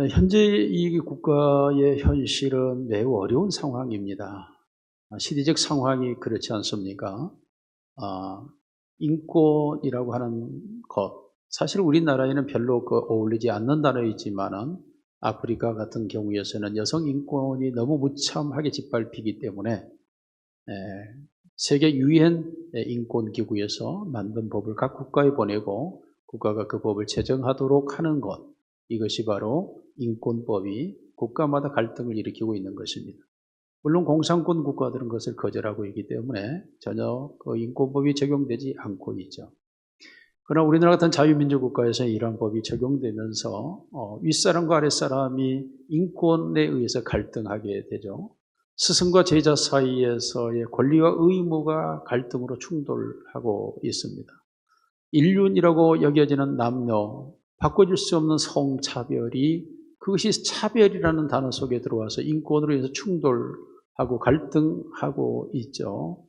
현재 이 국가의 현실은 매우 어려운 상황입니다. 시대적 상황이 그렇지 않습니까? 인권이라고 하는 것, 사실 우리나라에는 별로 어울리지 않는 단어이지만은 아프리카 같은 경우에서는 여성 인권이 너무 무참하게 짓밟히기 때문에 세계 유엔 인권기구에서 만든 법을 각 국가에 보내고 국가가 그 법을 제정하도록 하는 것, 이것이 바로 인권법이 국가마다 갈등을 일으키고 있는 것입니다. 물론 공산권 국가들은 그것을 거절하고 있기 때문에 전혀 그 인권법이 적용되지 않고 있죠. 그러나 우리나라 같은 자유민주 국가에서 이러한 법이 적용되면서 윗사람과 아랫사람이 인권에 의해서 갈등하게 되죠. 스승과 제자 사이에서의 권리와 의무가 갈등으로 충돌하고 있습니다. 인륜이라고 여겨지는 남녀, 바꿔줄 수 없는 성차별이 그것이 차별이라는 단어 속에 들어와서 인권으로 인해서 충돌하고 갈등하고 있죠.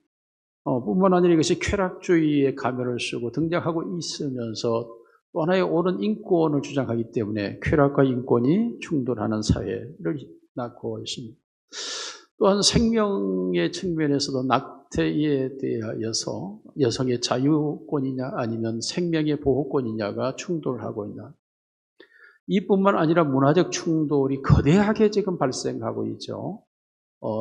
뿐만 아니라 이것이 쾌락주의의 가면을 쓰고 등장하고 있으면서 또 하나의 옳은 인권을 주장하기 때문에 쾌락과 인권이 충돌하는 사회를 낳고 있습니다. 또한 생명의 측면에서도 낙태에 대하여서 여성의 자유권이냐 아니면 생명의 보호권이냐가 충돌하고 있나. 이뿐만 아니라 문화적 충돌이 거대하게 지금 발생하고 있죠.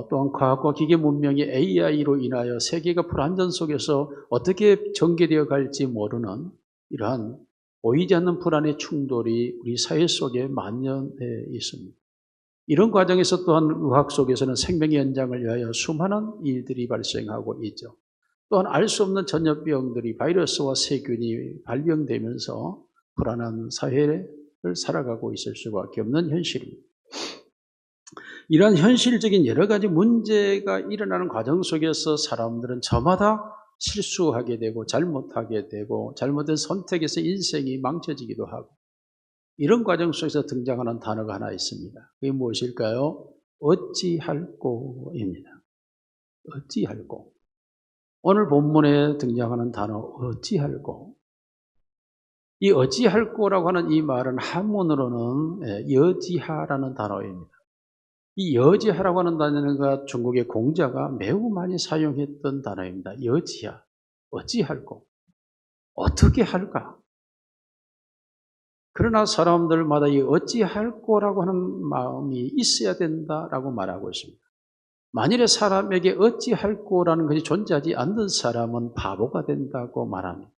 또한 과학과 기계 문명이 AI로 인하여 세계가 불안전 속에서 어떻게 전개되어 갈지 모르는 이러한 보이지 않는 불안의 충돌이 우리 사회 속에 만연해 있습니다. 이런 과정에서 또한 의학 속에서는 생명의 연장을 위하여 수많은 일들이 발생하고 있죠. 또한 알 수 없는 전염병들이 바이러스와 세균이 발병되면서 불안한 사회를 살아가고 있을 수밖에 없는 현실입니다. 이러한 현실적인 여러 가지 문제가 일어나는 과정 속에서 사람들은 저마다 실수하게 되고 잘못하게 되고 잘못된 선택에서 인생이 망쳐지기도 하고 이런 과정 속에서 등장하는 단어가 하나 있습니다. 그게 무엇일까요? 어찌할꼬입니다. 어찌할꼬. 오늘 본문에 등장하는 단어 어찌할꼬. 이 어찌할꼬라고 하는 이 말은 한문으로는 여지하라는 단어입니다. 이 여지하라고 하는 단어가 중국의 공자가 매우 많이 사용했던 단어입니다. 여지하. 어찌할꼬. 어떻게 할까? 그러나 사람들마다 이 어찌할꼬라고 하는 마음이 있어야 된다라고 말하고 있습니다. 만일에 사람에게 어찌할꼬라는 것이 존재하지 않는 사람은 바보가 된다고 말합니다.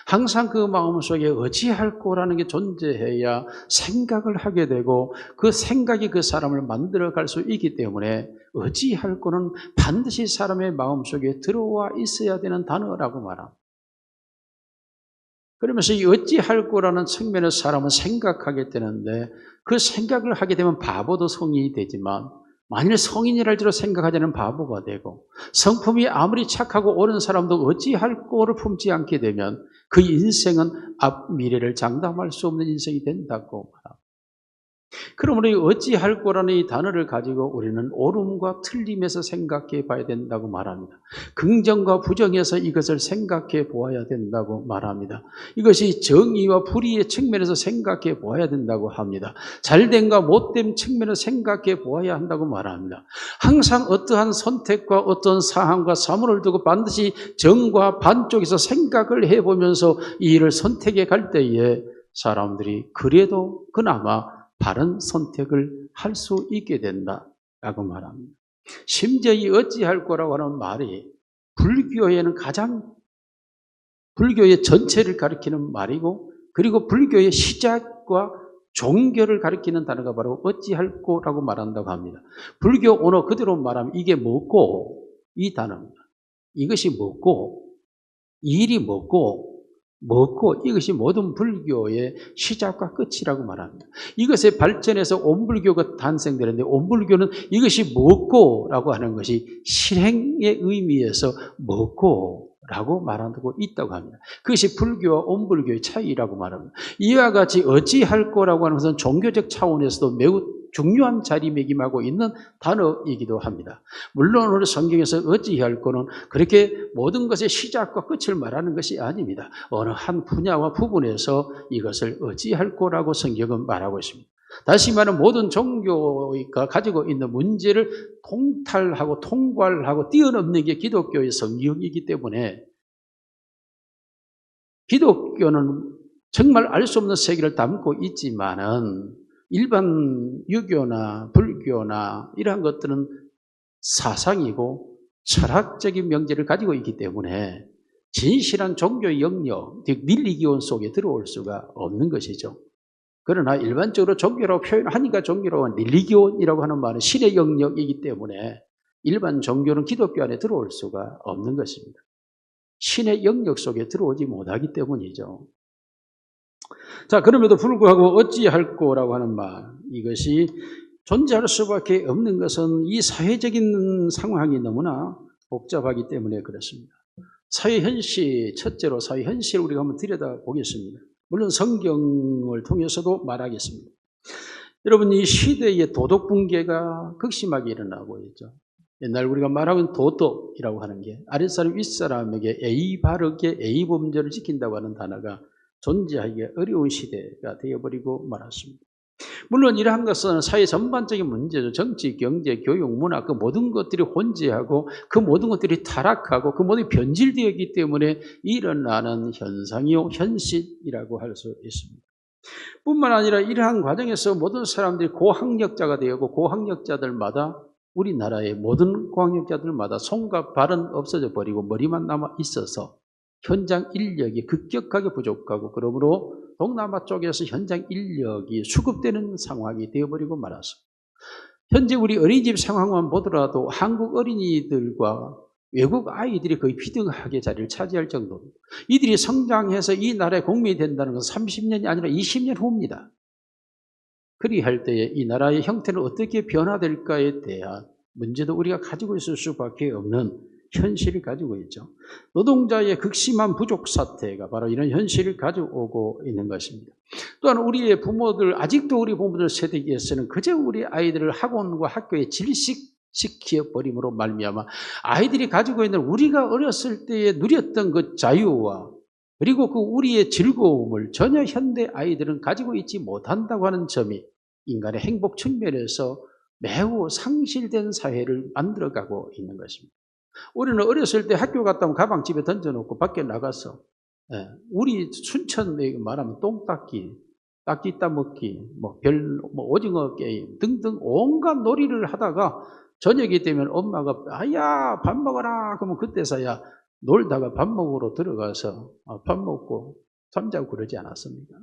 항상 그 마음속에 어찌할꼬라는 게 존재해야 생각을 하게 되고 그 생각이 그 사람을 만들어갈 수 있기 때문에 어찌할꼬는 반드시 사람의 마음속에 들어와 있어야 되는 단어라고 말합니다. 그러면서 이 어찌할꼬라는 측면에서 사람은 생각하게 되는데 그 생각을 하게 되면 바보도 성인이 되지만 만일 성인이랄지라도 생각하지 않으면 바보가 되고 성품이 아무리 착하고 옳은 사람도 어찌할꼬를 품지 않게 되면 그 인생은 앞 미래를 장담할 수 없는 인생이 된다고 말합니다. 그러므로 이 어찌할꼬라는 이 단어를 가지고 우리는 옳음과 틀림에서 생각해 봐야 된다고 말합니다. 긍정과 부정에서 이것을 생각해 보아야 된다고 말합니다. 이것이 정의와 불의의 측면에서 생각해 보아야 된다고 합니다. 잘됨과 못됨 측면에서 생각해 보아야 한다고 말합니다. 항상 어떠한 선택과 어떤 상황과 사물을 두고 반드시 정과 반 쪽에서 생각을 해보면서 이 일을 선택해 갈 때에 사람들이 그래도 그나마 바른 선택을 할 수 있게 된다라고 말합니다. 심지어 이 어찌할꼬라고 하는 말이 불교에는 불교의 전체를 가리키는 말이고 그리고 불교의 시작과 종교를 가리키는 단어가 바로 어찌할꼬라고 말한다고 합니다. 불교 언어 그대로 말하면 이게 뭐고 이 단어입니다. 이것이 뭐고 이 일이 뭐고 이것이 모든 불교의 시작과 끝이라고 말합니다. 이것에 발전해서 온불교가 탄생되는데 온불교는 이것이 뭐고라고 하는 것이 실행의 의미에서 뭐고라고 라고 말하고 있다고 합니다. 그것이 불교와 온불교의 차이라고 말합니다. 이와 같이 어찌할 거라고 하는 것은 종교적 차원에서도 매우 중요한 자리매김하고 있는 단어이기도 합니다. 물론 우리 성경에서 어찌할 거는 그렇게 모든 것의 시작과 끝을 말하는 것이 아닙니다. 어느 한 분야와 부분에서 이것을 어찌할 거라고 성경은 말하고 있습니다. 다시 말하면 모든 종교가 가지고 있는 문제를 통탈하고 통괄하고 뛰어넘는 게 기독교의 성경이기 때문에 기독교는 정말 알 수 없는 세계를 담고 있지만은 일반 유교나 불교나 이러한 것들은 사상이고 철학적인 명제를 가지고 있기 때문에 진실한 종교의 영역, 즉 릴리기온 속에 들어올 수가 없는 것이죠. 그러나 일반적으로 종교라고 표현하니까 종교라고 하는 릴리기온이라고 하는 말은 신의 영역이기 때문에 일반 종교는 기독교 안에 들어올 수가 없는 것입니다. 신의 영역 속에 들어오지 못하기 때문이죠. 자, 그럼에도 불구하고 어찌할 거라고 하는 말, 이것이 존재할 수밖에 없는 것은 이 사회적인 상황이 너무나 복잡하기 때문에 그렇습니다. 사회 현실, 첫째로 사회 현실을 우리가 한번 들여다보겠습니다. 물론 성경을 통해서도 말하겠습니다. 여러분, 이 시대의 도덕 붕괴가 극심하게 일어나고 있죠. 옛날 우리가 말하는 도덕이라고 하는 게 아랫사람 윗사람에게 예의 바르게 예의 범절을 지킨다고 하는 단어가 존재하기 어려운 시대가 되어버리고 말았습니다. 물론 이러한 것은 사회 전반적인 문제죠. 정치, 경제, 교육, 문화 그 모든 것들이 혼재하고 그 모든 것들이 타락하고 그 모든 변질되어 있기 때문에 일어나는 현상이요 현실이라고 할 수 있습니다. 뿐만 아니라 이러한 과정에서 모든 사람들이 고학력자가 되었고 고학력자들마다 우리나라의 모든 고학력자들마다 손과 발은 없어져 버리고 머리만 남아 있어서 현장 인력이 급격하게 부족하고 그러므로 동남아 쪽에서 현장 인력이 수급되는 상황이 되어버리고 말았습니다. 현재 우리 어린이집 상황만 보더라도 한국 어린이들과 외국 아이들이 거의 비등하게 자리를 차지할 정도입니다. 이들이 성장해서 이 나라의 국민이 된다는 것은 30년이 아니라 20년 후입니다. 그리할 때에 이 나라의 형태는 어떻게 변화될까에 대한 문제도 우리가 가지고 있을 수밖에 없는 현실을 가지고 있죠. 노동자의 극심한 부족 사태가 바로 이런 현실을 가져오고 있는 것입니다. 또한 우리의 부모들, 아직도 우리 부모들 세대에서는 그저 우리 아이들을 학원과 학교에 질식시켜버림으로 말미암아 아이들이 가지고 있는 우리가 어렸을 때에 누렸던 그 자유와 그리고 그 우리의 즐거움을 전혀 현대 아이들은 가지고 있지 못한다고 하는 점이 인간의 행복 측면에서 매우 상실된 사회를 만들어가고 있는 것입니다. 우리는 어렸을 때 학교 갔다 오면 가방 집에 던져놓고 밖에 나가서 우리 순천에 말하면 똥 닦기, 딱지 따먹기, 오징어 게임 등등 온갖 놀이를 하다가 저녁이 되면 엄마가 아야 밥 먹어라 그러면 그때서야 놀다가 밥 먹으러 들어가서 밥 먹고 잠자고 그러지 않았습니까?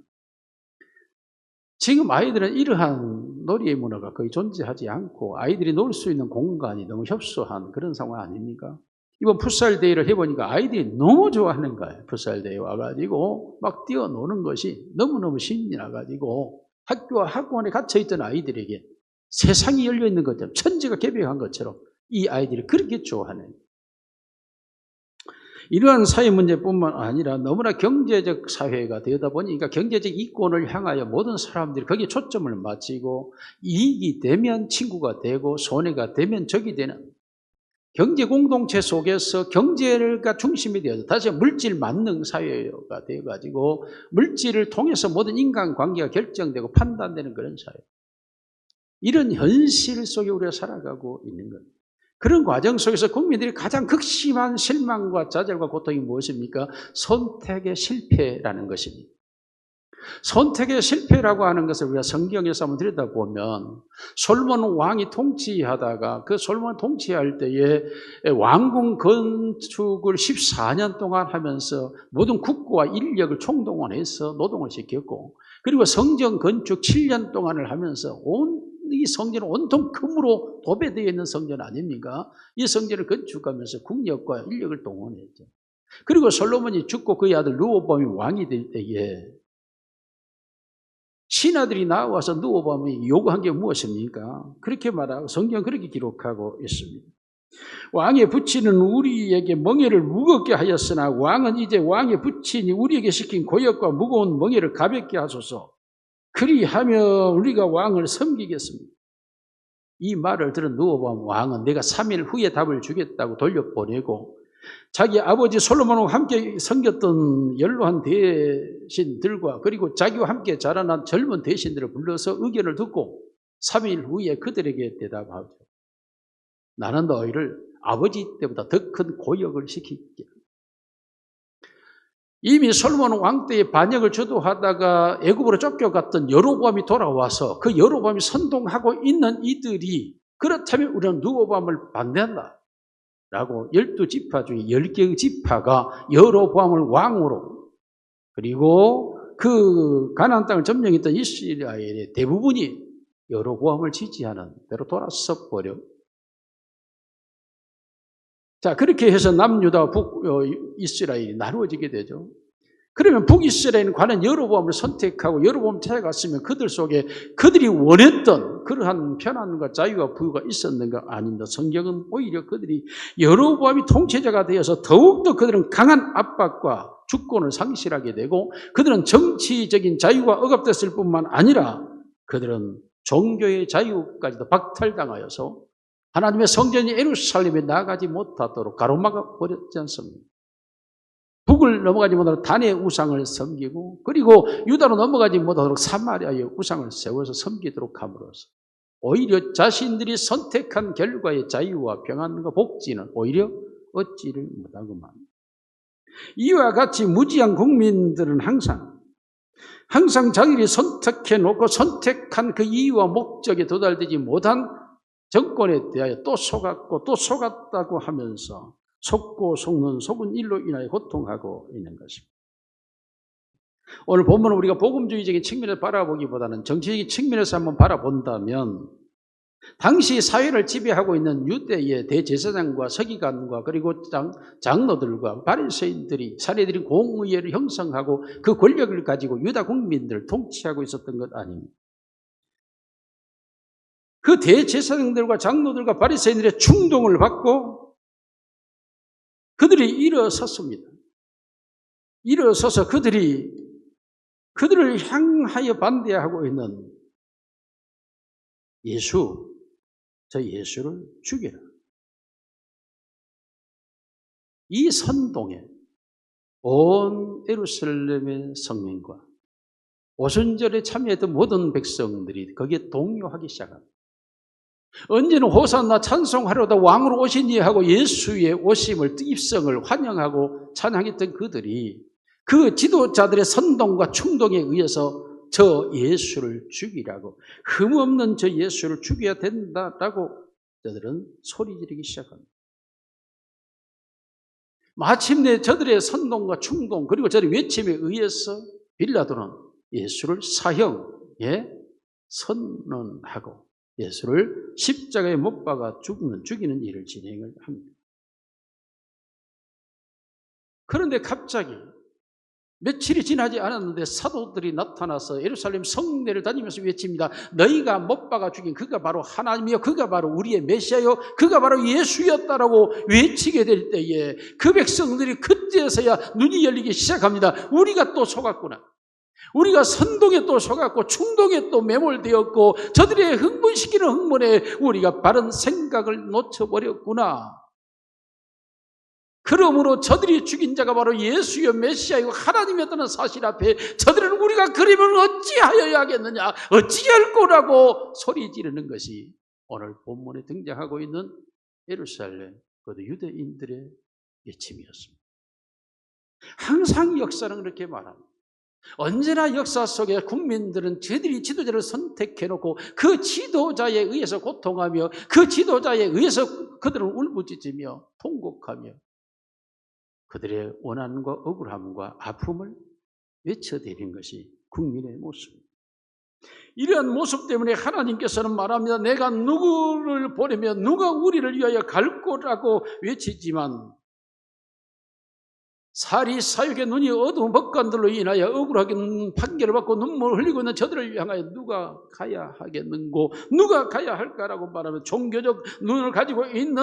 지금 아이들은 이러한 놀이의 문화가 거의 존재하지 않고 아이들이 놀 수 있는 공간이 너무 협소한 그런 상황 아닙니까? 이번 풋살 대회를 해보니까 아이들이 너무 좋아하는 거예요. 풋살 대회 와가지고 막 뛰어노는 것이 너무너무 신이 나가지고 학교와 학원에 갇혀있던 아이들에게 세상이 열려있는 것처럼 천지가 개벽한 것처럼 이 아이들이 그렇게 좋아하는 이러한 사회 문제뿐만 아니라 너무나 경제적 사회가 되다 보니까 경제적 이권을 향하여 모든 사람들이 거기에 초점을 맞추고 이익이 되면 친구가 되고 손해가 되면 적이 되는 경제 공동체 속에서 경제가 중심이 되어서 다시 물질 만능 사회가 되어가지고 물질을 통해서 모든 인간관계가 결정되고 판단되는 그런 사회. 이런 현실 속에 우리가 살아가고 있는 겁니다. 그런 과정 속에서 국민들이 가장 극심한 실망과 좌절과 고통이 무엇입니까? 선택의 실패라는 것입니다. 선택의 실패라고 하는 것을 우리가 성경에서 한번 들여다보면 솔로몬 왕이 통치하다가 그 솔로몬 통치할 때에 왕궁 건축을 14년 동안 하면서 모든 국고와 인력을 총동원해서 노동을 시켰고 그리고 성전 건축 7년 동안을 하면서 이 성전은 온통 금으로 도배되어 있는 성전 아닙니까? 이 성전을 건축하면서 국력과 인력을 동원했죠. 그리고 솔로몬이 죽고 그의 아들 르호보암이 왕이 될 때에 신하들이 나와서 르호보암이 요구한 게 무엇입니까? 그렇게 말하고 성경 그렇게 기록하고 있습니다. 왕의 부친은 우리에게 멍에를 무겁게 하였으나 왕은 이제 왕의 부친이 우리에게 시킨 고역과 무거운 멍에를 가볍게 하소서. 그리하면 우리가 왕을 섬기겠습니다. 이 말을 들은 르호보암 왕은 내가 3일 후에 답을 주겠다고 돌려보내고 자기 아버지 솔로몬과 함께 섬겼던 연로한 대신들과 그리고 자기와 함께 자라난 젊은 대신들을 불러서 의견을 듣고 3일 후에 그들에게 대답하죠. 나는 너희를 아버지 때보다 더 큰 고역을 시킬게. 이미 솔로몬 왕 때의 반역을 주도하다가 애굽으로 쫓겨갔던 여로보암이 돌아와서 그 여로보암이 선동하고 있는 이들이 그렇다면 우리는 르호보암을 반대한다 라고 12지파 중에 10개의 지파가 여로보암을 왕으로 그리고 그 가나안 땅을 점령했던 이스라엘의 대부분이 여로보암을 지지하는 대로 돌아서 버려. 자, 그렇게 해서 남유다와 북이스라엘이 나누어지게 되죠. 그러면 북이스라엘은 과연 여로보암을 선택하고 여로보암 찾아갔으면 그들 속에 그들이 원했던 그러한 편안과 자유와 부유가 있었는가? 아닙니다. 성경은 오히려 그들이 여로보암이 통치자가 되어서 더욱더 그들은 강한 압박과 주권을 상실하게 되고 그들은 정치적인 자유가 억압됐을 뿐만 아니라 그들은 종교의 자유까지도 박탈당하여서 하나님의 성전이 예루살렘에 나가지 못하도록 가로막아 버렸지 않습니까? 북을 넘어가지 못하도록 단의 우상을 섬기고 그리고 유다로 넘어가지 못하도록 사마리아의 우상을 세워서 섬기도록 함으로써 오히려 자신들이 선택한 결과의 자유와 평안과 복지는 오히려 얻지를 못하고 맙니다. 이와 같이 무지한 국민들은 항상 자기들이 선택해놓고 선택한 그 이유와 목적에 도달되지 못한 정권에 대하여 또 속았고 또 속았다고 하면서 속고 속는 속은 일로 인하여 고통하고 있는 것입니다. 오늘 본문은 우리가 복음주의적인 측면에서 바라보기보다는 정치적인 측면에서 한번 바라본다면 당시 사회를 지배하고 있는 유대의 대제사장과 서기관과 그리고 장로들과 바리새인들이 사례들이 공의회를 형성하고 그 권력을 가지고 유다 국민들을 통치하고 있었던 것 아닙니까? 그 대제사장들과 장로들과 바리새인들의 충동을 받고 그들이 일어섰습니다. 일어서서 그들을 향하여 반대하고 있는 저 예수를 죽여라. 이 선동에 온 예루살렘의 성민과 오순절에 참여했던 모든 백성들이 거기에 동요하기 시작합니다. 언제는 호산나 찬송하려다 왕으로 오시니 하고 예수의 오심을 입성을 환영하고 찬양했던 그들이 그 지도자들의 선동과 충동에 의해서 저 예수를 죽이라고 흠없는 저 예수를 죽여야 된다라고 저들은 소리 지르기 시작합니다. 마침내 저들의 선동과 충동 그리고 저들의 외침에 의해서 빌라도는 예수를 사형에 선언하고 예수를 십자가에 못 박아 죽이는 일을 진행을 합니다. 그런데 갑자기 며칠이 지나지 않았는데 사도들이 나타나서 예루살렘 성내를 다니면서 외칩니다. 너희가 못 박아 죽인 그가 바로 하나님이요 그가 바로 우리의 메시아요 그가 바로 예수였다라고 외치게 될 때에 그 백성들이 그때서야 눈이 열리기 시작합니다. 우리가 또 속았구나. 우리가 선동에 또 속았고 충동에 또 매몰되었고 저들의 흥분시키는 흥분에 우리가 바른 생각을 놓쳐버렸구나. 그러므로 저들이 죽인 자가 바로 예수여 메시아이고 하나님이었다는 사실 앞에 저들은 우리가 그러면 어찌하여야 하겠느냐 어찌할 거라고 소리 지르는 것이 오늘 본문에 등장하고 있는 예루살렘 그것도 유대인들의 외침이었습니다. 항상 역사는 그렇게 말합니다. 언제나 역사 속에 국민들은 저들이 지도자를 선택해놓고 그 지도자에 의해서 고통하며 그 지도자에 의해서 그들은 울부짖으며 통곡하며 그들의 원한과 억울함과 아픔을 외쳐대는 것이 국민의 모습입니다. 이러한 모습 때문에 하나님께서는 말합니다. 내가 누구를 보내면 누가 우리를 위하여 갈 거라고 외치지만 사리 사육의 눈이 어두운 법관들로 인하여 억울하게 판결을 받고 눈물을 흘리고 있는 저들을 향하여 누가 가야 하겠는고, 누가 가야 할까라고 말하면 종교적 눈을 가지고 있는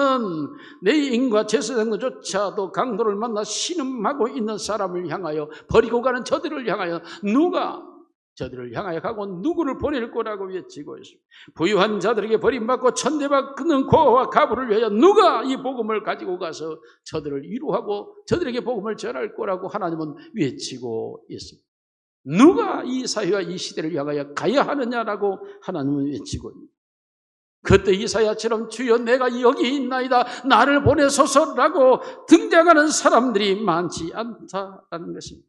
내인과 제사장들조차도 강도를 만나 신음하고 있는 사람을 향하여, 버리고 가는 저들을 향하여 누가 저들을 향하여 가고 누구를 보낼 거라고 외치고 있습니다. 부유한 자들에게 버림받고 천대받는 고아와 가부를 위하여 누가 이 복음을 가지고 가서 저들을 위로하고 저들에게 복음을 전할 거라고 하나님은 외치고 있습니다. 누가 이 사회와 이 시대를 향하여 가야 하느냐라고 하나님은 외치고 있습니다. 그때 이사야처럼 주여 내가 여기 있나이다 나를 보내소서라고 등장하는 사람들이 많지 않다라는 것입니다.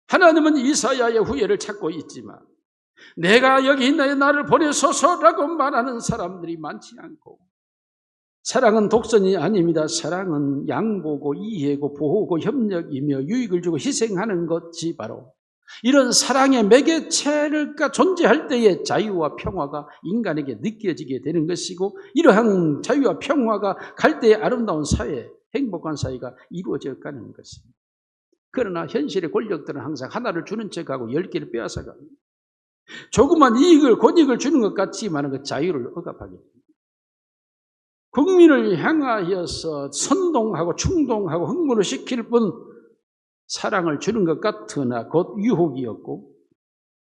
하나님은 이사야의 후예를 찾고 있지만 내가 여기 있나이다 나를 보내소서라고 말하는 사람들이 많지 않고, 사랑은 독선이 아닙니다. 사랑은 양보고 이해고 보호고 협력이며 유익을 주고 희생하는 것이 바로 이런 사랑의 매개체가 존재할 때의 자유와 평화가 인간에게 느껴지게 되는 것이고, 이러한 자유와 평화가 갈 때의 아름다운 사회, 행복한 사회가 이루어져 가는 것입니다. 그러나 현실의 권력들은 항상 하나를 주는 척하고 10개를 빼앗아갑니다. 조그만 권익을 주는 것 같지만 그 자유를 억압하게 됩니다. 국민을 향하여서 선동하고 충동하고 흥분을 시킬 뿐 사랑을 주는 것 같으나 곧 유혹이었고,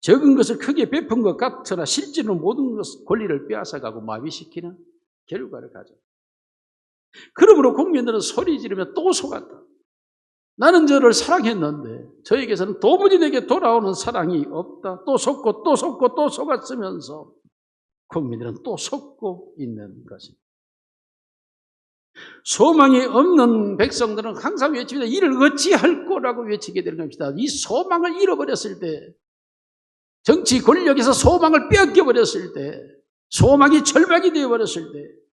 적은 것을 크게 베푼 것 같으나 실제로 모든 권리를 빼앗아가고 마비시키는 결과를 가져. 그러므로 국민들은 소리 지르며 또 속았다. 나는 저를 사랑했는데 저에게서는 도무지 내게 돌아오는 사랑이 없다. 또 속고 또 속고 또 속았으면서 국민들은 또 속고 있는 것입니다. 소망이 없는 백성들은 항상 외칩니다. 이를 어찌할 거라고 외치게 되는 겁니다. 이 소망을 잃어버렸을 때, 정치 권력에서 소망을 빼앗겨버렸을 때, 소망이 절박이 되어버렸을 때,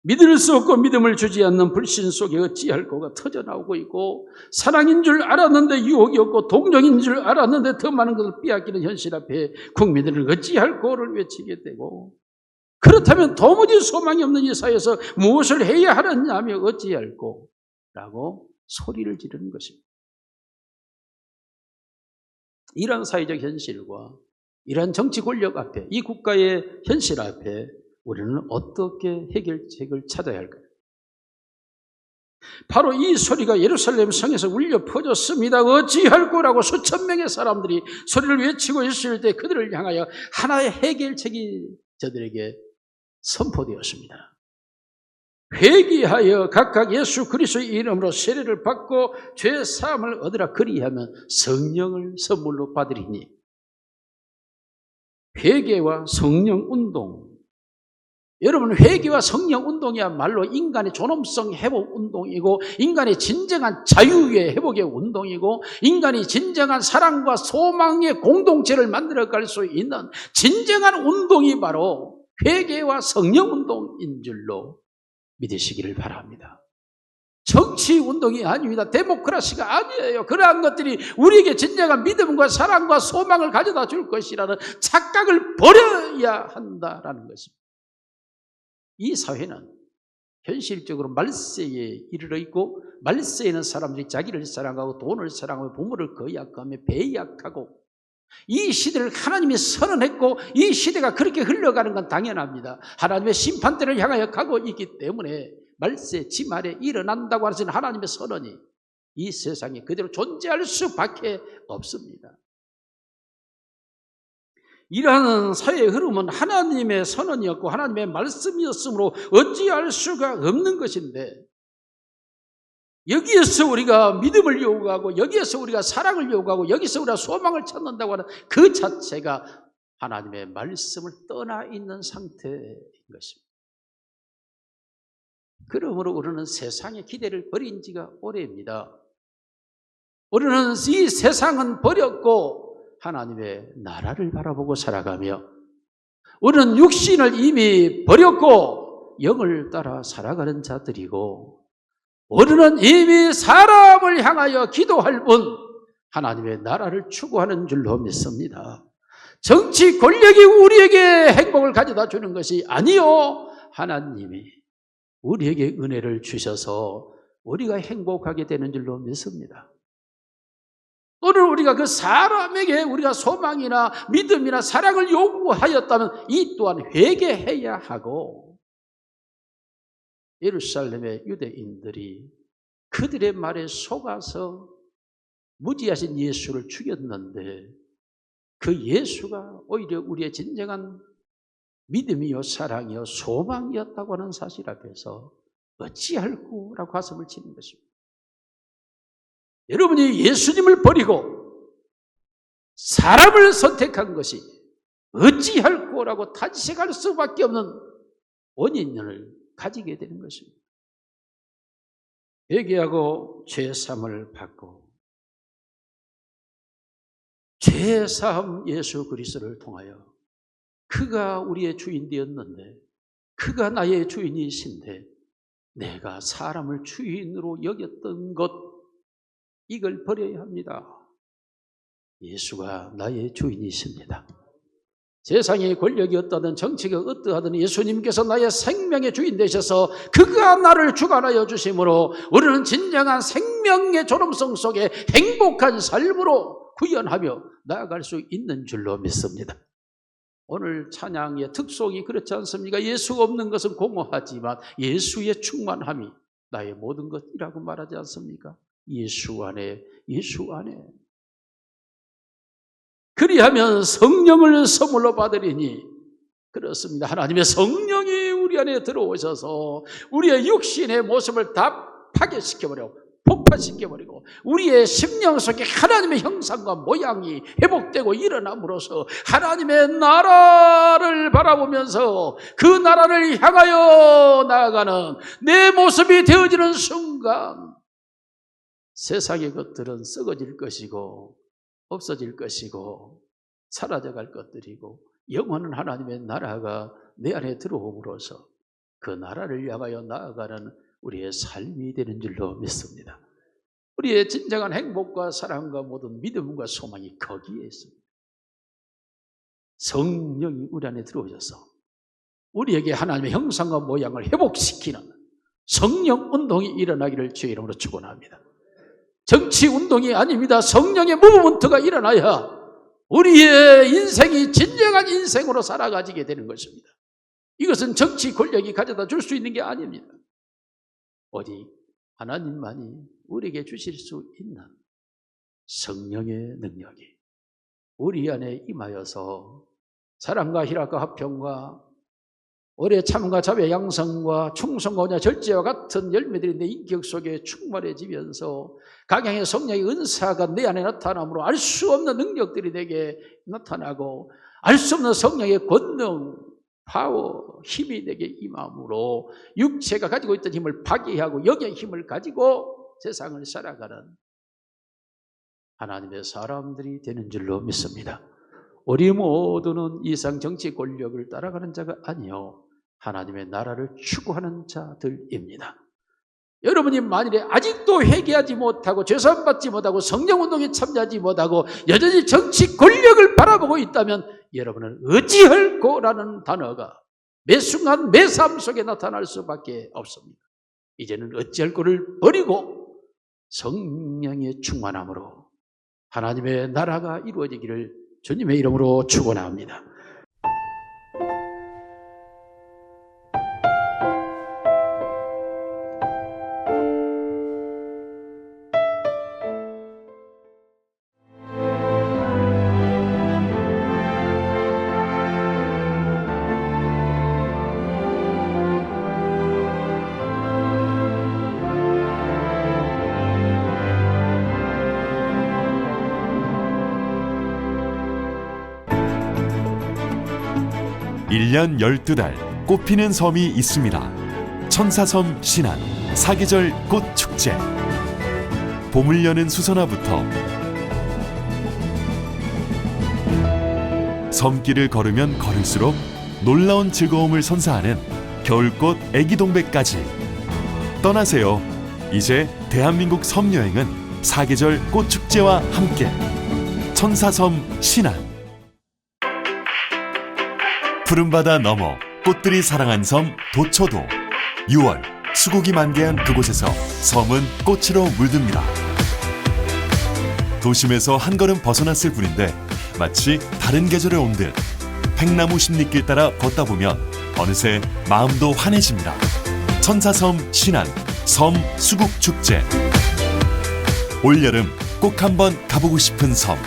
믿을 수 없고 믿음을 주지 않는 불신 속에 어찌할 거가 터져나오고 있고, 사랑인 줄 알았는데 유혹이었고 동정인 줄 알았는데 더 많은 것을 빼앗기는 현실 앞에 국민들은 어찌할 거를 외치게 되고, 그렇다면 도무지 소망이 없는 이 사회에서 무엇을 해야 하느냐며 어찌할 거라고 소리를 지르는 것입니다. 이러한 사회적 현실과 이러한 정치 권력 앞에, 이 국가의 현실 앞에 우리는 어떻게 해결책을 찾아야 할까요? 바로 이 소리가 예루살렘 성에서 울려 퍼졌습니다. 어찌할 거라고 수천 명의 사람들이 소리를 외치고 있을 때 그들을 향하여 하나의 해결책이 저들에게 선포되었습니다. 회개하여 각각 예수 그리스도의 이름으로 세례를 받고 죄 사함을 얻으라. 그리하면 성령을 선물로 받으리니. 회개와 성령 운동, 여러분, 회개와 성령 운동이야말로 인간의 존엄성 회복 운동이고, 인간의 진정한 자유의 회복의 운동이고, 인간이 진정한 사랑과 소망의 공동체를 만들어갈 수 있는 진정한 운동이 바로 회개와 성령 운동인 줄로 믿으시기를 바랍니다. 정치 운동이 아닙니다. 데모크라시가 아니에요. 그러한 것들이 우리에게 진정한 믿음과 사랑과 소망을 가져다 줄 것이라는 착각을 버려야 한다라는 것입니다. 이 사회는 현실적으로 말세에 이르러 있고, 말세에는 사람들이 자기를 사랑하고 돈을 사랑하고 부모를 거역하며 배약하고, 이 시대를 하나님이 선언했고 이 시대가 그렇게 흘러가는 건 당연합니다. 하나님의 심판대를 향하여 가고 있기 때문에 말세 지말에 일어난다고 하는 하나님의 선언이 이 세상에 그대로 존재할 수밖에 없습니다. 이러한 사회의 흐름은 하나님의 선언이었고 하나님의 말씀이었으므로 어찌할 수가 없는 것인데, 여기에서 우리가 믿음을 요구하고 여기에서 우리가 사랑을 요구하고 여기서 우리가 소망을 찾는다고 하는 그 자체가 하나님의 말씀을 떠나 있는 상태인 것입니다. 그러므로 우리는 세상의 기대를 버린 지가 오래입니다. 우리는 이 세상은 버렸고 하나님의 나라를 바라보고 살아가며, 우리는 육신을 이미 버렸고 영을 따라 살아가는 자들이고, 우리는 이미 사람을 향하여 기도할 뿐 하나님의 나라를 추구하는 줄로 믿습니다. 정치 권력이 우리에게 행복을 가져다 주는 것이 아니요, 하나님이 우리에게 은혜를 주셔서 우리가 행복하게 되는 줄로 믿습니다. 오늘 우리가 그 사람에게 우리가 소망이나 믿음이나 사랑을 요구하였다면 이 또한 회개해야 하고, 예루살렘의 유대인들이 그들의 말에 속아서 무지하신 예수를 죽였는데 그 예수가 오히려 우리의 진정한 믿음이요 사랑이요 소망이었다고 하는 사실 앞에서 어찌할꼬라고 가슴을 치는 것입니다. 여러분이 예수님을 버리고 사람을 선택한 것이 어찌할꼬라고 탄식할 수밖에 없는 원인을 가지게 되는 것입니다. 회개하고 죄사함을 받고 죄사함 예수 그리스도를 통하여 그가 우리의 주인 되었는데, 그가 나의 주인이신데 내가 사람을 주인으로 여겼던 것, 이걸 버려야 합니다. 예수가 나의 주인이십니다. 세상의 권력이 어떠하든 정치가 어떠하든 예수님께서 나의 생명의 주인 되셔서 그가 나를 주관하여 주심으로 우리는 진정한 생명의 존엄성 속에 행복한 삶으로 구현하며 나아갈 수 있는 줄로 믿습니다. 오늘 찬양의 특성이 그렇지 않습니까? 예수가 없는 것은 공허하지만 예수의 충만함이 나의 모든 것이라고 말하지 않습니까? 예수 안에, 예수 안에. 그리하면 성령을 선물로 받으리니, 그렇습니다. 하나님의 성령이 우리 안에 들어오셔서 우리의 육신의 모습을 다 파괴시켜버리고 폭파시켜버리고 우리의 심령 속에 하나님의 형상과 모양이 회복되고 일어남으로써 하나님의 나라를 바라보면서 그 나라를 향하여 나아가는 내 모습이 되어지는 순간 세상의 것들은 썩어질 것이고 없어질 것이고 사라져갈 것들이고 영원한 하나님의 나라가 내 안에 들어옴으로써 그 나라를 향하여 나아가는 우리의 삶이 되는 줄로 믿습니다. 우리의 진정한 행복과 사랑과 모든 믿음과 소망이 거기에 있습니다. 성령이 우리 안에 들어오셔서 우리에게 하나님의 형상과 모양을 회복시키는 성령 운동이 일어나기를 주의 이름으로 축원합니다. 정치 운동이 아닙니다. 성령의 무브먼트가 일어나야 우리의 인생이 진정한 인생으로 살아가지게 되는 것입니다. 이것은 정치 권력이 가져다 줄 수 있는 게 아닙니다. 오직 하나님만이 우리에게 주실 수 있는 성령의 능력이 우리 안에 임하여서 사랑과 희락과 화평과 오래 참과 자비 양성과 충성과 온유와 절제와 같은 열매들이 내 인격 속에 충만해지면서 각양의 성령의 은사가 내 안에 나타남으로 알 수 없는 능력들이 내게 나타나고 알 수 없는 성령의 권능, 파워, 힘이 내게 임함으로 육체가 가지고 있던 힘을 파괴하고 영의 힘을 가지고 세상을 살아가는 하나님의 사람들이 되는 줄로 믿습니다. 우리 모두는 이상 정치 권력을 따라가는 자가 아니요 하나님의 나라를 추구하는 자들입니다. 여러분이 만일에 아직도 회개하지 못하고 죄사함 받지 못하고 성령운동에 참여하지 못하고 여전히 정치 권력을 바라보고 있다면 여러분은 어찌할꼬라는 단어가 매 순간 매 삶 속에 나타날 수밖에 없습니다. 이제는 어찌할꼬를 버리고 성령의 충만함으로 하나님의 나라가 이루어지기를 주님의 이름으로 축원합니다. 일 년 12달 꽃피는 섬이 있습니다. 천사섬 신안 사계절 꽃축제. 봄을 여는 수선화부터 섬길을 걸으면 걸을수록 놀라운 즐거움을 선사하는 겨울꽃 애기동백까지. 떠나세요. 이제 대한민국 섬여행은 사계절 꽃축제와 함께. 천사섬 신안. 푸른바다 너머 꽃들이 사랑한 섬 도초도 6월 수국이 만개한 그곳에서 섬은 꽃으로 물듭니다. 도심에서 한 걸음 벗어났을 뿐인데 마치 다른 계절에 온 듯 팽나무 십리길 따라 걷다 보면 어느새 마음도 환해집니다. 천사섬 신안 섬 수국축제. 올여름 꼭 한번 가보고 싶은 섬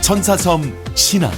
천사섬 신안.